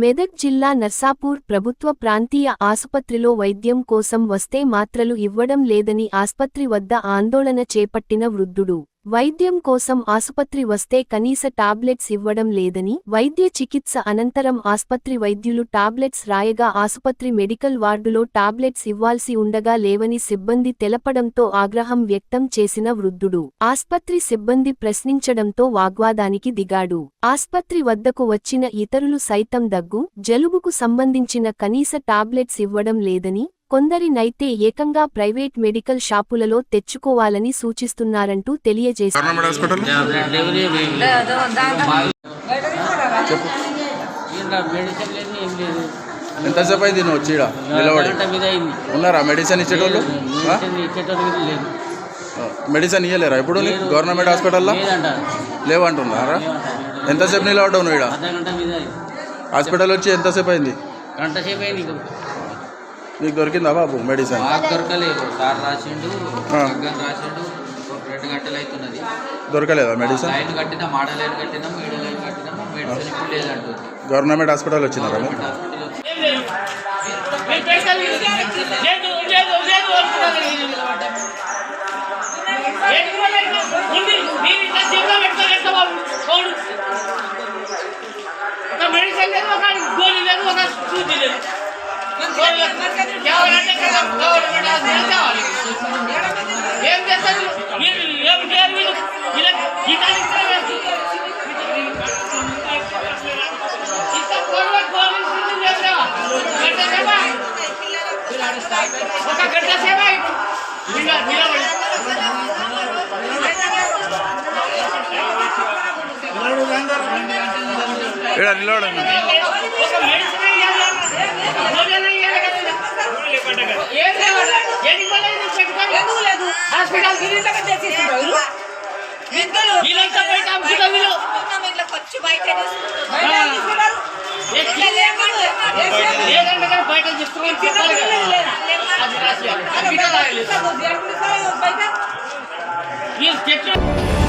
మెదక్ జిల్లా నర్సాపూర్ ప్రభుత్వ ప్రాంతీయ ఆసుపత్రిలో వైద్యం కోసం వస్తే మాత్రలు ఇవ్వడం లేదని ఆస్పత్రి వద్ద ఆందోళన చేపట్టిన వృద్ధుడు. వైద్యం కోసం ఆసుపత్రి వస్తే కనీస టాబ్లెట్స్ ఇవ్వడం లేదని, వైద్య చికిత్స అనంతరం ఆస్పత్రి వైద్యులు టాబ్లెట్స్ రాయగా ఆసుపత్రి మెడికల్ వార్డులో టాబ్లెట్స్ ఇవ్వాల్సి ఉండగా లేవని సిబ్బంది తెలపడంతో ఆగ్రహం వ్యక్తం చేసిన వృద్ధుడు ఆస్పత్రి సిబ్బంది ప్రశ్నించడంతో వాగ్వాదానికి దిగాడు. ఆస్పత్రి వద్దకు వచ్చిన ఇతరులు సైతం దగ్గు, జలుబుకు సంబంధించిన కనీస టాబ్లెట్స్ ఇవ్వడం లేదని, కొందరినైతే ఏకంగా ప్రైవేట్ మెడికల్ షాపులలో తెచ్చుకోవాలని సూచిస్తున్నారంటూ తెలియజేశారు. ఎంతసేపు అయింది నువ్వు వచ్చి నిలబడి ఉన్నారా? మెడిసిన్ ఇచ్చేటోళ్ళు మెడిసిన్ ఇవ్వలేరా ఇప్పుడు గవర్నమెంట్ హాస్పిటల్లో? లేవంటున్నారా? ఎంతసేపు నిలబడ్డావు నువ్వు? హాస్పిటల్ వచ్చి ఎంతసేపు అయింది? గంట సేపు అయింది. నీకు దొరికిందా బాబు మెడిసిన్? దొరకలేదు. సార్ రాసిండు, రాసిండు. 2 గంటలు అవుతున్నది, దొరకలేదా మెడిసిన్? లైన్ కట్టినా, మాడ లైన్ కట్టినా, మీడియా లైన్ కట్టినా, మెడిసిన్ ఇప్పుడు లేదంటుంది. గవర్నమెంట్ హాస్పిటల్ వచ్చినారా? మెడిసిన్ లేదు, ఒక గోళీ లేదు, ఒక సూది లేదు. ఏం చేస్తారు? ఏం చేయాలి? ఒక గంట సేవ నిలబడి నిలబడండి. హాస్పిటల్ బయట చెప్తున్నారు.